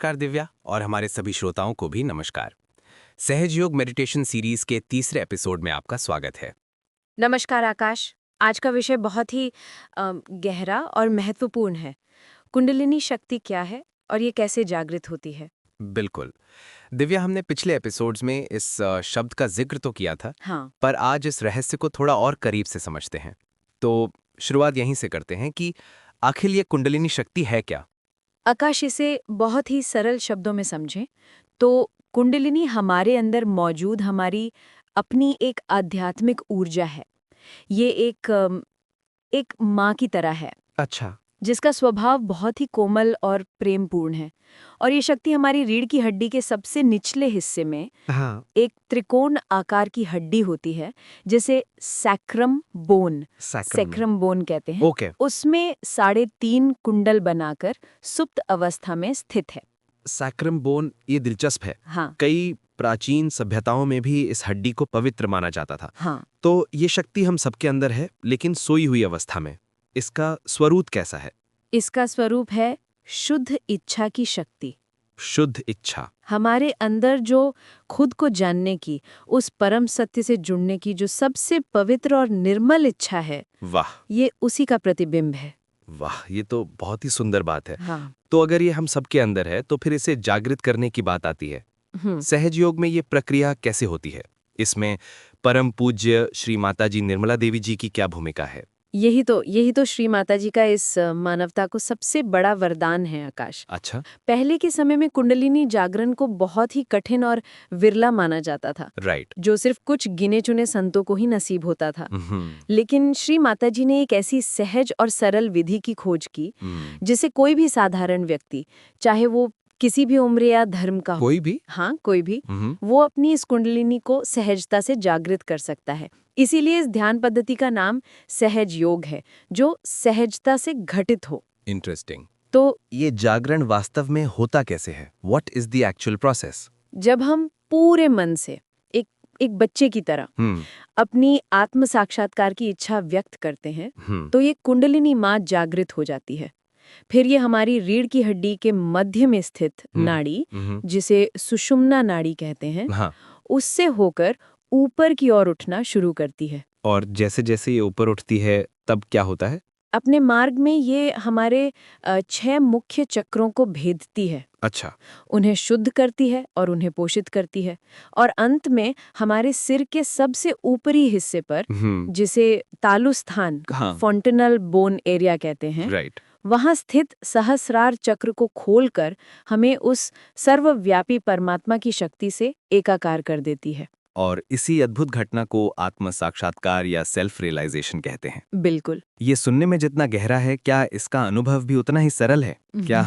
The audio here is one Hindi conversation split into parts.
नमस्कार दिव्या, और हमारे सभी श्रोताओं को भी नमस्कार। सहज योग मेडिटेशन सीरीज के तीसरे एपिसोड में आपका स्वागत है। नमस्कार आकाश। आज का विषय बहुत ही गहरा और महत्वपूर्ण है। कुंडलिनी शक्ति क्या है और ये कैसे जागृत होती है? बिल्कुल दिव्या, हमने पिछले एपिसोड्स में इस शब्द का जिक्र तो किया था, हाँ, पर आज इस रहस्य को थोड़ा और करीब से समझते हैं। तो शुरुआत यहीं से करते हैं कि आखिर ये कुंडलिनी शक्ति है क्या। आकाश, इसे बहुत ही सरल शब्दों में समझें तो कुंडलिनी हमारे अंदर मौजूद हमारी अपनी एक आध्यात्मिक ऊर्जा है। ये एक माँ की तरह है, अच्छा। जिसका स्वभाव बहुत ही कोमल और प्रेमपूर्ण है। और ये शक्ति हमारी रीढ़ की हड्डी के सबसे निचले हिस्से में हाँ। एक त्रिकोण आकार की हड्डी होती है, जिसे सैक्रम बोन कहते हैं। ओके। उसमें 3.5 कुंडल बनाकर सुप्त अवस्था में स्थित है। सैक्रम बोन, ये दिलचस्प है। हाँ कई प्राचीन सभ्यताओं में भी इस हड्डी को पवित्र माना जाता था। हाँ, तो ये शक्ति हम सबके अंदर है, लेकिन सोई हुई अवस्था में। इसका स्वरूप कैसा है? इसका स्वरूप है शुद्ध इच्छा की शक्ति। शुद्ध इच्छा। हमारे अंदर जो खुद को जानने की, उस परम सत्य से जुड़ने की जो सबसे पवित्र और निर्मल इच्छा है, वाह ये उसी का प्रतिबिंब है। वाह, ये तो बहुत ही सुंदर बात है। हाँ। तो अगर ये हम सबके अंदर है, तो फिर इसे जागृत करने की बात आती है। हम्म। सहज योग में ये प्रक्रिया कैसे होती है? इसमें परम पूज्य श्री माताजी निर्मला देवी जी की क्या भूमिका है? यही तो श्री माता जी का इस मानवता को सबसे बड़ा वरदान है आकाश। अच्छा। पहले के समय में कुंडलिनी जागरण को बहुत ही कठिन और विरला माना जाता था, राइट। जो सिर्फ कुछ गिने चुने संतों को ही नसीब होता था। लेकिन श्री माता जी ने एक ऐसी सहज और सरल विधि की खोज की, जिसे कोई भी साधारण व्यक्ति, चाहे वो किसी भी उम्र या धर्म का हो, कोई भी? हाँ कोई भी, वो अपनी इस कुंडलिनी को सहजता से जागृत कर सकता है। इसीलिए इस ध्यान पद्धति का नाम सहज योग है, जो सहजता से घटित हो। इंटरेस्टिंग। तो ये जागरण वास्तव में होता कैसे है? What is the actual process? जब हम पूरे मन से एक बच्चे की तरह अपनी आत्म साक्षात्कार की इच्छा व्यक्त करते हैं, तो ये कुंडलिनी माँ जागृत हो जाती है। फिर ये हमारी रीढ़ की हड्डी के मध्य में स्थित नाड़ी, जिसे सुषुम्ना नाड़ी कहते हैं, हाँ। उससे होकर ऊपर की ओर उठना शुरू करती है। और जैसे जैसे ये ऊपर उठती है, तब क्या होता है? अपने मार्ग में ये हमारे 6 मुख्य चक्रों को भेदती है। अच्छा। उन्हें शुद्ध करती है और उन्हें पोषित करती है, और अंत में हमारे सिर के सबसे ऊपरी हिस्से पर, जिसे तालु स्थान, हाँ। फॉन्टेनल बोन एरिया कहते हैं, राइट। वहां स्थित सहस्रार चक्र को खोलकर हमें उस सर्वव्यापी परमात्मा की शक्ति से एकाकार कर देती है। और इसी अद्भुत घटना को आत्म साक्षात्कार या सेल्फ रियलाइजेशन कहते हैं। बिल्कुल। ये सुनने में जितना गहरा है, क्या इसका अनुभव भी उतना ही सरल है? क्या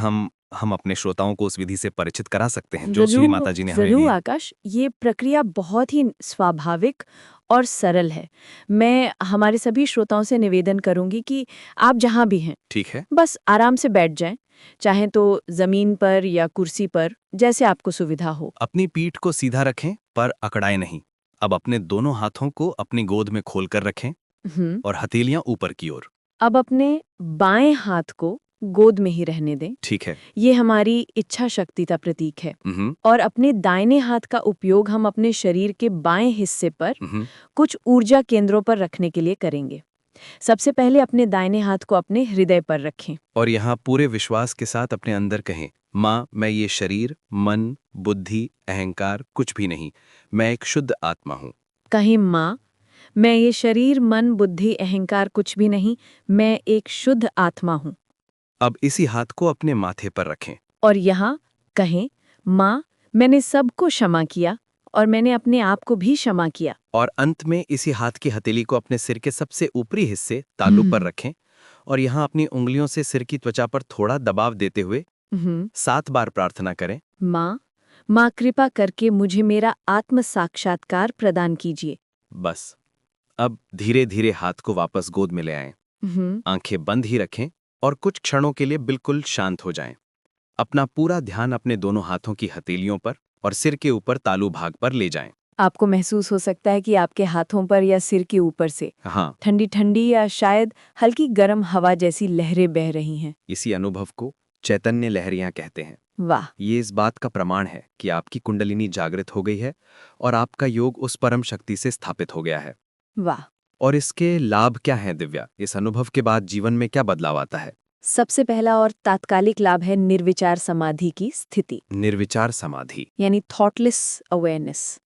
हम अपने श्रोताओं को उस विधि से परिचित करा सकते हैं जो श्री माता जी ने हमें दी जरूर है? आकाश, ये प्रक्रिया बहुत ही स्वाभाविक और सरल है। मैं हमारे सभी श्रोताओं से निवेदन करूंगी कि आप जहां भी हैं, ठीक है। बस आराम से बैठ जाएं, चाहे तो जमीन पर या कुर्सी पर, जैसे आपको सुविधा हो। अपनी पीठ को सीधा रखें, पर अकड़ाएं नहीं। अब अपने दोनों हाथों को अपनी गोद में खोलकर रखें और हथेलियां ऊपर की ओर। अब अपने बाएं हाथ को गोद में ही रहने दें। ठीक है। ये हमारी इच्छा शक्ति का प्रतीक है। और अपने दाहिने हाथ का उपयोग हम अपने शरीर के बाएं हिस्से पर कुछ ऊर्जा केंद्रों पर रखने के लिए करेंगे। सबसे पहले अपने दाहिने हाथ को अपने हृदय पर रखें और यहाँ पूरे विश्वास के साथ अपने अंदर कहें, माँ, मैं ये शरीर, मन, बुद्धि, अहंकार कुछ भी नहीं, मैं एक शुद्ध आत्मा हूँ। कहीं, माँ, मैं ये शरीर, मन, बुद्धि, अहंकार कुछ भी नहीं, मैं एक शुद्ध आत्मा हूँ। अब इसी हाथ को अपने माथे पर रखें और यहाँ कहें, माँ, मैंने सबको क्षमा किया और मैंने अपने आप को भी क्षमा किया। और अंत में इसी हाथ की हथेली को अपने सिर के सबसे ऊपरी हिस्से तालू पर रखें और यहाँ अपनी उंगलियों से सिर की त्वचा पर थोड़ा दबाव देते हुए 7 बार प्रार्थना करें, माँ, कृपा करके मुझे मेरा आत्म साक्षात्कार प्रदान कीजिए। बस। अब धीरे धीरे हाथ को वापस गोद में ले आएं। आंखें बंद ही रखें और कुछ क्षणों के लिए बिल्कुल शांत हो जाएं। अपना पूरा ध्यान अपने दोनों हाथों की हथेलियों पर और सिर के ऊपर तालू भाग पर ले जाएं। आपको महसूस हो सकता है कि आपके हाथों पर या सिर के ऊपर से ठंडी ठंडी या शायद हल्की गर्म हवा जैसी लहरें बह रही हैं। इसी अनुभव को चैतन्य लहरियां कहते हैं। वाह। ये इस बात का प्रमाण है कि आपकी कुंडलिनी जागृत हो गई है और आपका योग उस परम शक्ति से स्थापित हो गया है। वाह। और इसके लाभ क्या हैं दिव्या? इस अनुभव के बाद जीवन में क्या बदलाव आता है? सबसे पहला और तात्कालिक लाभ है निर्विचार समाधि की स्थिति, निर्विचार समाधि यानी थॉटलेस अवेयरनेस।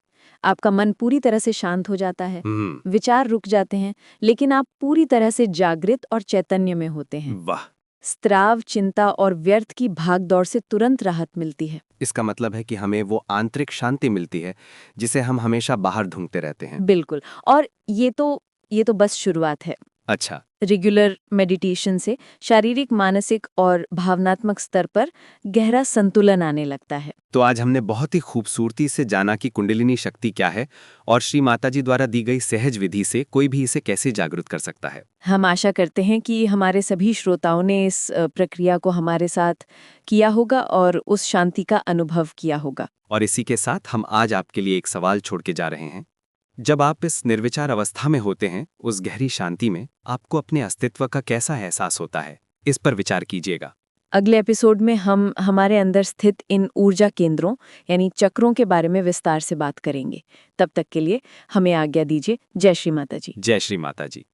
आपका मन पूरी तरह से शांत हो जाता है, विचार रुक जाते हैं, लेकिन आप पूरी तरह से जागृत और चैतन्य में होते हैं। वाह। स्त्राव, चिंता और व्यर्थ की भागदौड़ से तुरंत राहत मिलती है। इसका मतलब है कि हमें वो आंतरिक शांति मिलती है जिसे हम हमेशा बाहर ढूंढते रहते हैं। बिल्कुल। और ये तो बस शुरुआत है। अच्छा। रेगुलर मेडिटेशन से शारीरिक, मानसिक और भावनात्मक स्तर पर गहरा संतुलन आने लगता है। तो आज हमने बहुत ही खूबसूरती से जाना कि कुंडलिनी शक्ति क्या है और श्री माताजी द्वारा दी गई सहज विधि से कोई भी इसे कैसे जागृत कर सकता है। हम आशा करते हैं कि हमारे सभी श्रोताओं ने इस प्रक्रिया को हमारे साथ किया होगा और उस शांति का अनुभव किया होगा। और इसी के साथ हम आज आपके लिए एक सवाल छोड़ के जा रहे हैं। जब आप इस निर्विचार अवस्था में होते हैं, उस गहरी शांति में आपको अपने अस्तित्व का कैसा एहसास होता है? इस पर विचार कीजिएगा। अगले एपिसोड में हम हमारे अंदर स्थित इन ऊर्जा केंद्रों यानी चक्रों के बारे में विस्तार से बात करेंगे। तब तक के लिए हमें आज्ञा दीजिए। जय श्री माता जी। जय श्री माता जी।